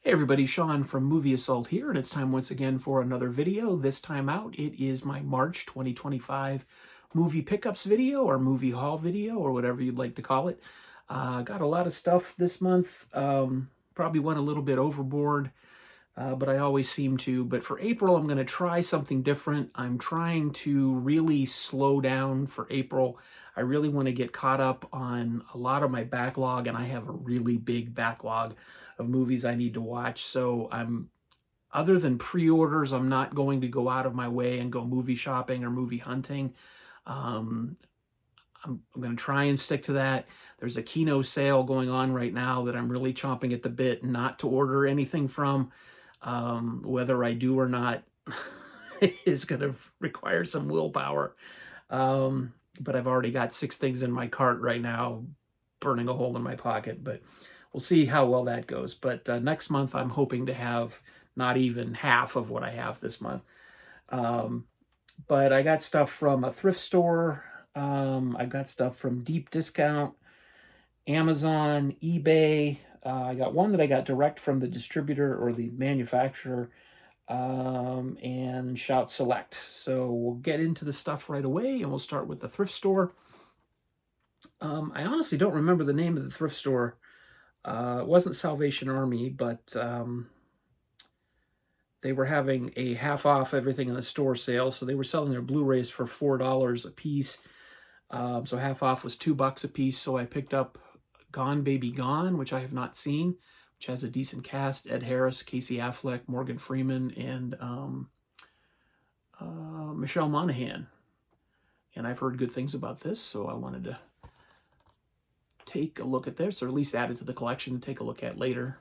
Hey everybody, Sean from Movie Assault here, and it's time once again for another video. This time out, it is my March 2025 movie pickups video, or movie haul video, or whatever you'd like to call it. Got a lot of stuff this month. Probably went a little bit overboard, but I always seem to. But for April, I'm going to try something different. I'm trying to really slow down for April. I really want to get caught up on a lot of my backlog, and I have a really big backlog of movies I need to watch. So other than pre-orders, I'm not going to go out of my way and go movie shopping or movie hunting. Um, I'm going to try and stick to that. There's a Kino sale going on right now that I'm really chomping at the bit not to order anything from. Whether I do or not is going to require some willpower. But I've already got 6 things in my cart right now, burning a hole in my pocket. But we'll see how well that goes. But next month, I'm hoping to have not even half of what I have this month. But I got stuff from a thrift store. I got stuff from deep discount, Amazon, eBay. I got one that I got direct from the distributor or the manufacturer, and Shout Select. So we'll get into the stuff right away, and we'll start with the thrift store. I honestly don't remember the name of the thrift store. It wasn't Salvation Army, but they were having a half off everything in the store sale. So they were selling their Blu-rays for $4 a piece. So half off was $2 a piece. So I picked up Gone Baby Gone, which I have not seen, which has a decent cast: Ed Harris, Casey Affleck, Morgan Freeman, and Michelle Monaghan. And I've heard good things about this, so I wanted to take a look at this, or at least add it to the collection and take a look at later.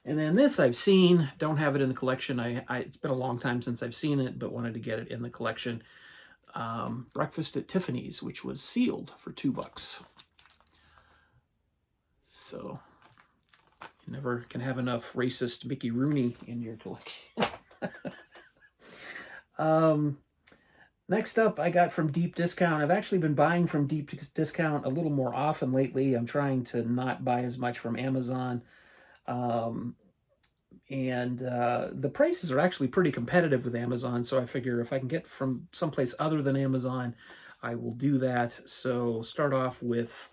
And then this I've seen, don't have it in the collection. It's been a long time since I've seen it, but wanted to get it in the collection. Breakfast at Tiffany's, which was sealed for $2. So you never can have enough racist Mickey Rooney in your collection. Next up, I got from Deep Discount. I've actually been buying from Deep Discount a little more often lately. I'm trying to not buy as much from Amazon. The prices are actually pretty competitive with Amazon, so I figure if I can get from someplace other than Amazon, I will do that. So start off with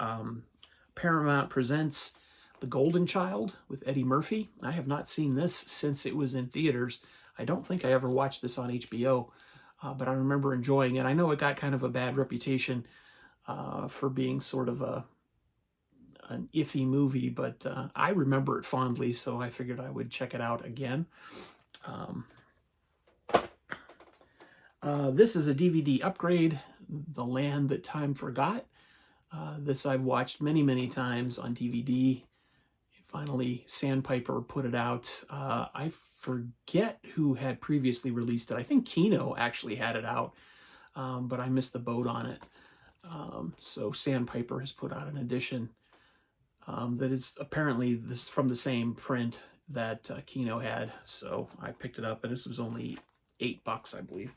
Paramount Presents The Golden Child with Eddie Murphy. I have not seen this since it was in theaters. I don't think I ever watched this on HBO, but I remember enjoying it. I know it got kind of a bad reputation for being sort of an iffy movie, but I remember it fondly, so I figured I would check it out again. This is a DVD upgrade, The Land That Time Forgot. This I've watched many, many times on DVD. Finally, Sandpiper put it out. I forget who had previously released it. I think Kino actually had it out, but I missed the boat on it. So Sandpiper has put out an edition that is apparently this from the same print that Kino had. So I picked it up, and this was only $8, I believe.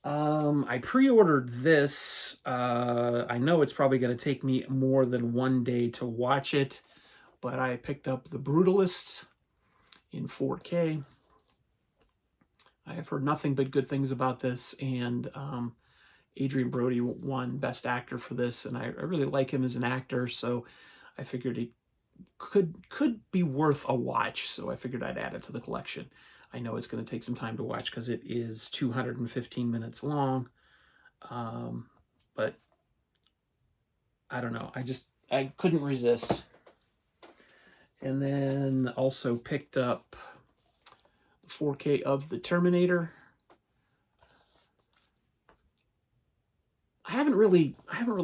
I pre-ordered this. I know it's probably going to take me more than one day to watch it, but I picked up The Brutalist in 4K. I have heard nothing but good things about this, and Adrien Brody won Best Actor for this, and I really like him as an actor, so I figured he could be worth a watch, so I figured I'd add it to the collection. I know it's going to take some time to watch because it is 215 minutes long, but I don't know. I couldn't resist. And then also picked up the 4K of The Terminator. I haven't really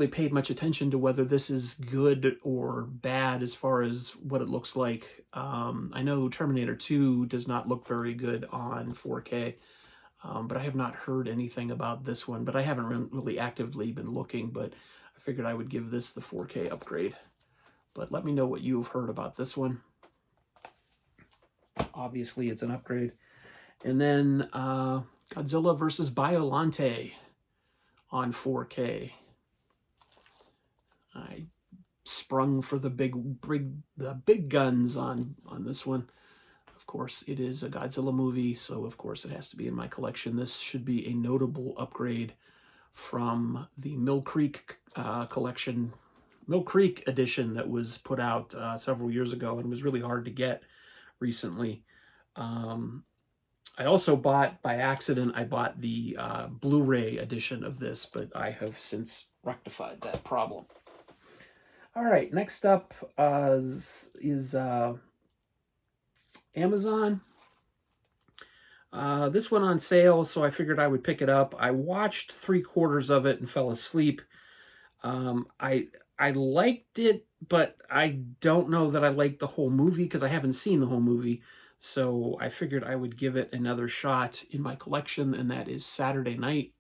paid much attention to whether this is good or bad as far as what it looks like. I know Terminator 2 does not look very good on 4K, but I have not heard anything about this one. But I haven't really actively been looking, but I figured I would give this the 4K upgrade. But let me know what you've heard about this one. Obviously, it's an upgrade. And then Godzilla vs. Biollante on 4K. I sprung for the big guns on this one. Of course, it is a Godzilla movie, so of course it has to be in my collection. This should be a notable upgrade from the Mill Creek collection, Mill Creek edition that was put out several years ago and was really hard to get recently. I also bought, by accident, I bought the Blu-ray edition of this, but I have since rectified that problem. All right, next up is Amazon. This went on sale, so I figured I would pick it up. I watched 3/4 of it and fell asleep. I liked it, but I don't know that I liked the whole movie because I haven't seen the whole movie. So I figured I would give it another shot in my collection, and that is Saturday Night.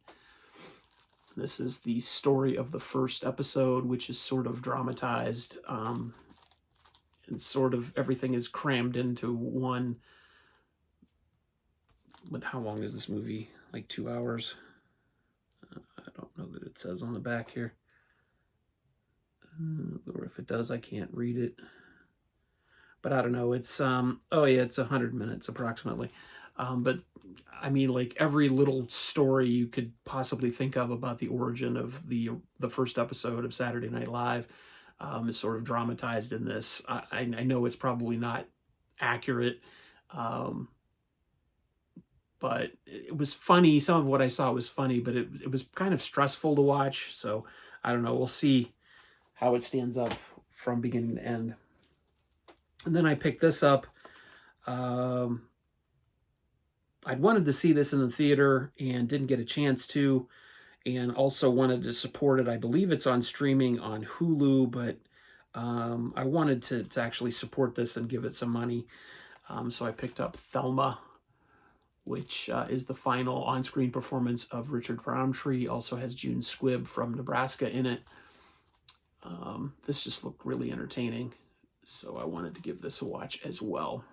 This is the story of the first episode, which is sort of dramatized, and sort of everything is crammed into one. But how long is this movie? Like 2 hours? I don't know that it says on the back here. Or if it does, I can't read it. But I don't know. It's oh yeah, it's 100 minutes approximately. But I mean, like every little story you could possibly think of about the origin of the first episode of Saturday Night Live is sort of dramatized in this. I know it's probably not accurate, but it was funny. Some of what I saw was funny, but it was kind of stressful to watch. So I don't know. We'll see how it stands up from beginning to end. And then I picked this up. I'd wanted to see this in the theater and didn't get a chance to, and also wanted to support it. I believe it's on streaming on Hulu, but I wanted to actually support this and give it some money. So I picked up Thelma, which is the final on-screen performance of Richard Roundtree. Also has June Squibb from Nebraska in it. This just looked really entertaining, so I wanted to give this a watch as well.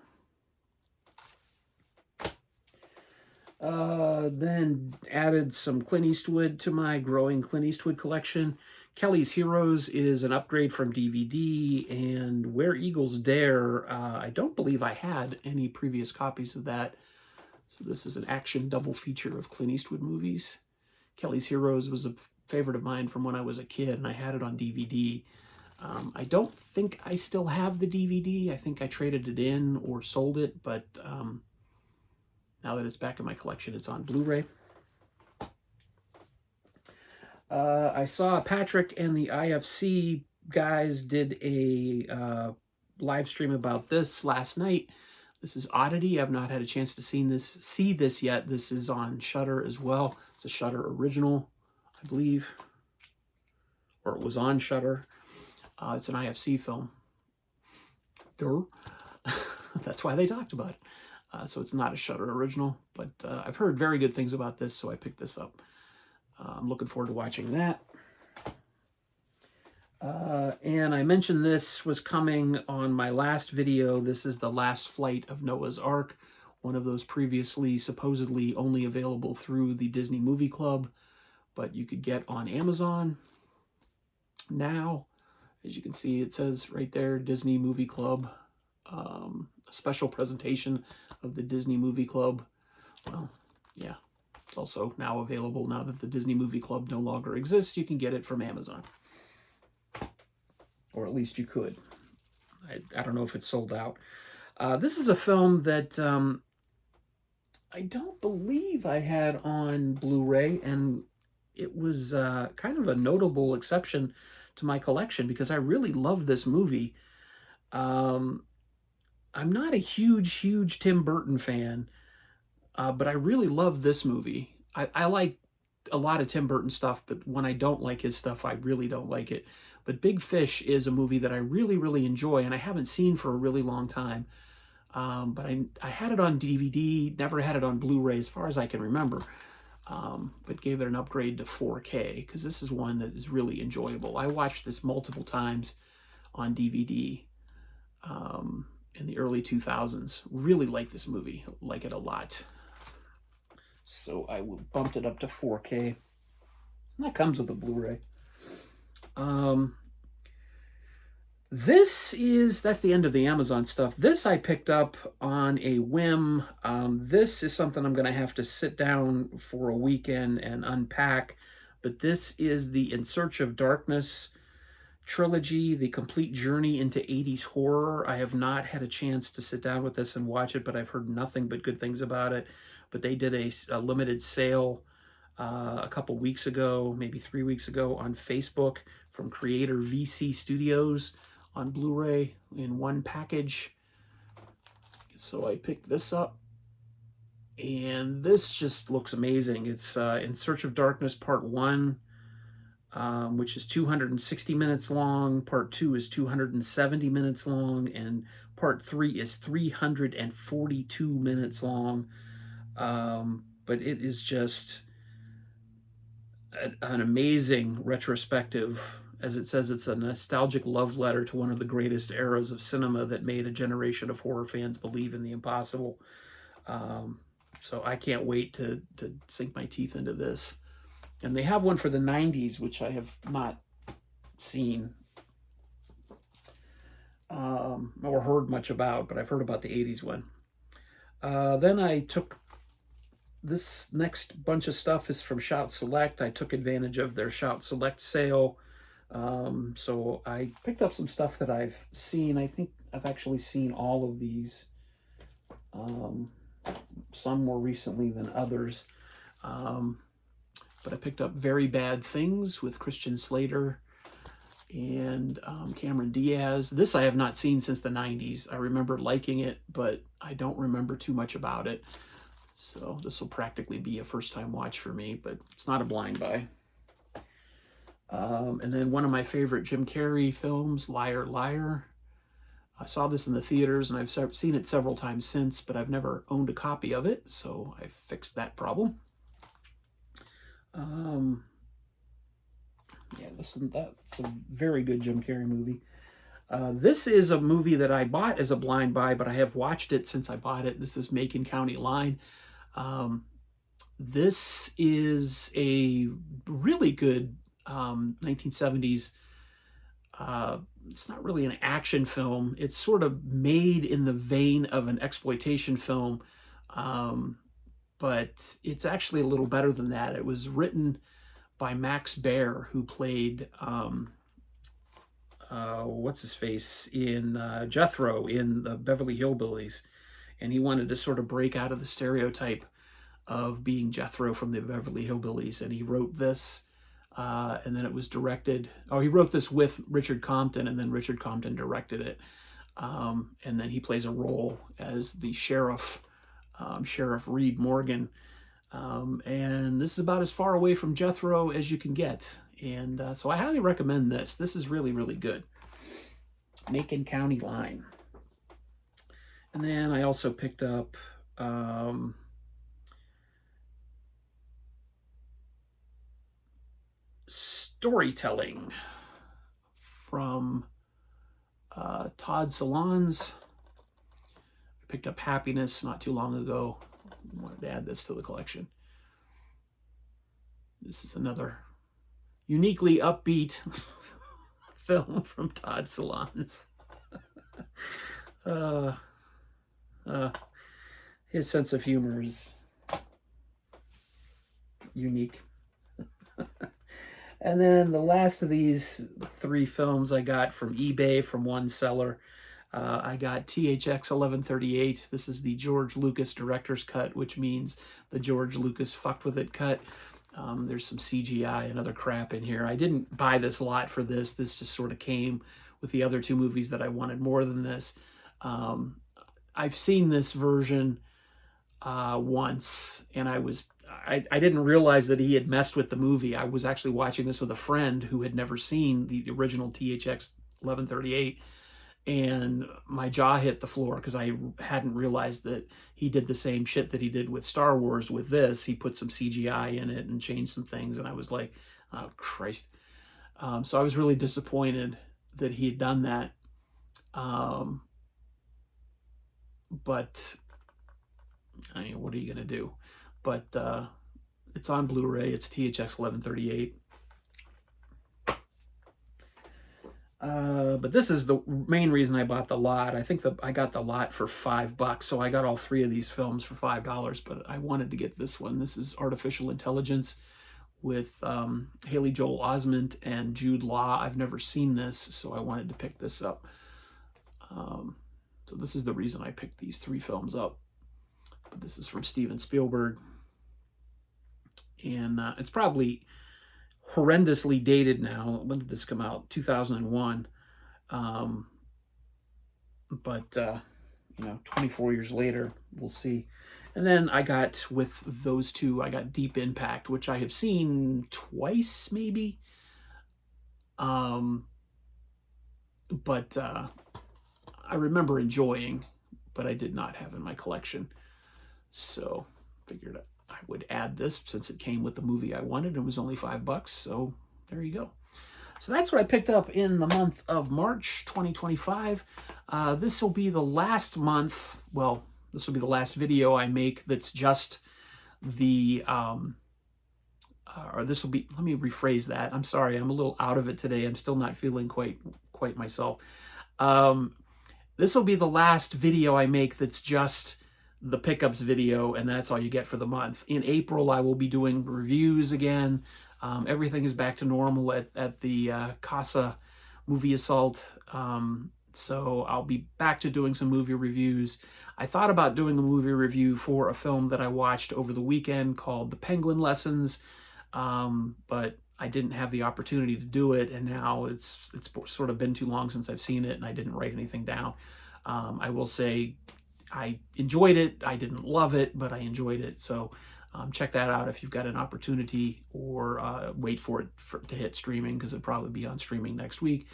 Then added some Clint Eastwood to my growing Clint Eastwood collection. Kelly's Heroes is an upgrade from DVD, and Where Eagles Dare, I don't believe I had any previous copies of that. So this is an action double feature of Clint Eastwood movies. Kelly's Heroes was a favorite of mine from when I was a kid, and I had it on DVD. I don't think I still have the DVD. I think I traded it in or sold it, but now that it's back in my collection, it's on Blu-ray. I saw Patrick and the IFC guys did a live stream about this last night. This is Oddity. I've not had a chance to see this yet. This is on Shudder as well. It's a Shudder original, I believe, or it was on Shudder. It's an IFC film. That's why they talked about it. So it's not a Shudder original, but I've heard very good things about this, so I picked this up. I'm looking forward to watching that. And I mentioned this was coming on my last video. This is The Last Flight of Noah's Ark, one of those previously supposedly only available through the Disney Movie Club, but you could get on Amazon now. As you can see, it says right there, Disney Movie Club, a special presentation of the Disney Movie Club. Well, yeah, it's also now available now that the Disney Movie Club no longer exists. You can get it from Amazon. Or at least you could. I don't know if it's sold out. This is a film that I don't believe I had on Blu-ray, and it was kind of a notable exception to my collection because I really love this movie. I'm not a huge Tim Burton fan, but I really love this movie. I like a lot of Tim Burton stuff, but when I don't like his stuff, I really don't like it. But Big Fish is a movie that I really enjoy, and I haven't seen for a really long time. But I had it on DVD, never had it on Blu-ray as far as I can remember, but gave it an upgrade to 4K because this is one that is really enjoyable. I watched this multiple times on DVD in the early 2000s. Really like this movie, like it a lot. So I bumped it up to 4K. And that comes with a Blu-ray. That's the end of the Amazon stuff. This I picked up on a whim. This is something I'm going to have to sit down for a weekend and unpack. But this is the In Search of Darkness trilogy, the complete journey into 80s horror. I have not had a chance to sit down with this and watch it, but I've heard nothing but good things about it. But they did a limited sale a couple weeks ago, maybe 3 weeks ago, on Facebook from Creator VC Studios on Blu-ray in one package. So I picked this up, and this just looks amazing. It's In Search of Darkness Part 1, which is 260 minutes long. Part 2 is 270 minutes long, and Part 3 is 342 minutes long. But it is just an amazing retrospective. As it says, it's a nostalgic love letter to one of the greatest eras of cinema that made a generation of horror fans believe in the impossible. So I can't wait to sink my teeth into this. And they have one for the 90s, which I have not seen or heard much about, but I've heard about the 80s one. Then I took this next bunch of stuff is from Shout Select. I took advantage of their Shout Select sale. So I picked up some stuff that I've seen. I think I've actually seen all of these. Some more recently than others. But I picked up Very Bad Things with Christian Slater and Cameron Diaz. This I have not seen since the 90s. I remember liking it, but I don't remember too much about it. So this will practically be a first-time watch for me, but it's not a blind buy. And then one of my favorite Jim Carrey films, Liar, Liar. I saw this in the theaters, and I've seen it several times since, but I've never owned a copy of it, so I fixed that problem. Yeah, this isn't that. It's a very good Jim Carrey movie. This is a movie that I bought as a blind buy, but I have watched it since I bought it. This is Macon County Line. This is a really good 1970s. It's not really an action film. It's sort of made in the vein of an exploitation film, but it's actually a little better than that. It was written by Max Baer, who played what's his face in Jethro in the Beverly Hillbillies, and he wanted to sort of break out of the stereotype of being Jethro from the Beverly Hillbillies, and he wrote this. And then it was directed. Oh, he wrote this with Richard Compton, and then Richard Compton directed it. And then he plays a role as the sheriff, Sheriff Reed Morgan. And this is about as far away from Jethro as you can get. And so I highly recommend this. This is really, really good. Macon County Line. And then I also picked up Storytelling from Todd Solondz. I picked up Happiness not too long ago. I wanted to add this to the collection. This is another uniquely upbeat film from Todd Solondz. His sense of humor is unique. And then the last of these 3 films I got from eBay from one seller. I got THX 1138. This is the George Lucas director's cut, which means the George Lucas fucked with it cut. There's some CGI and other crap in here. I didn't buy this lot for this. This just sort of came with the other 2 movies that I wanted more than this. I've seen this version once, and I didn't realize that he had messed with the movie. I was actually watching this with a friend who had never seen the original THX 1138, and my jaw hit the floor because I hadn't realized that he did the same shit that he did with Star Wars with this. He put some CGI in it and changed some things, and I was like, oh, Christ. So I was really disappointed that he had done that. But, I mean, what are you going to do? But it's on Blu-ray. It's THX 1138. But this is the main reason I bought the lot. I think I got the lot for $5, so I got all three of these films for $5, but I wanted to get this one. This is Artificial Intelligence with Haley Joel Osment and Jude Law. I've never seen this, so I wanted to pick this up. So this is the reason I picked these three films up. But this is from Steven Spielberg. And it's probably horrendously dated now. When did this come out? 2001. But 24 years later, we'll see. And then I got, with those two, I got Deep Impact, which I have seen twice, maybe. But I remember enjoying, but I did not have in my collection. So figured I would add this since it came with the movie I wanted. It was only $5, so there you go. So that's what I picked up in the month of March 2025. This will be the last month, well, this will be the last video I make that's just the, or this will be, let me rephrase that. I'm sorry, I'm a little out of it today. I'm still not feeling quite myself. This will be the last video I make that's just the pickups video, and that's all you get for the month. In April, I will be doing reviews again. Everything is back to normal at the Casa Movie Assault. So I'll be back to doing some movie reviews. I thought about doing a movie review for a film that I watched over the weekend called The Penguin Lessons, but I didn't have the opportunity to do it, and now it's sort of been too long since I've seen it, and I didn't write anything down. I will say I enjoyed it. I didn't love it, but I enjoyed it. So check that out if you've got an opportunity, or wait for it to hit streaming, because it'll probably be on streaming next week.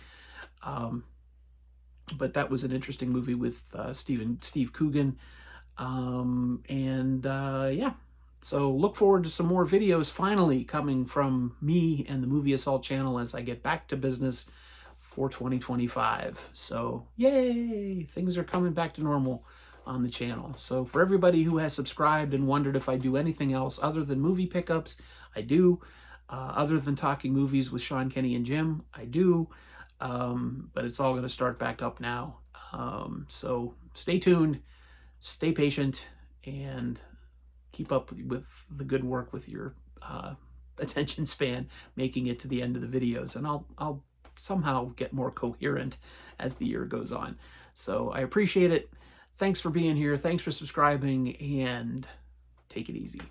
But that was an interesting movie with Steve Coogan. Yeah, so look forward to some more videos finally coming from me and the Movie Assault channel as I get back to business for 2025. So yay, things are coming back to normal on the channel. So for everybody who has subscribed and wondered if I do anything else other than movie pickups, I do. Other than talking movies with Sean, Kenny, and Jim, I do. But it's all going to start back up now. So stay tuned, stay patient, and keep up with the good work with your attention span, making it to the end of the videos. And I'll somehow get more coherent as the year goes on. So I appreciate it. Thanks for being here. Thanks for subscribing, and take it easy.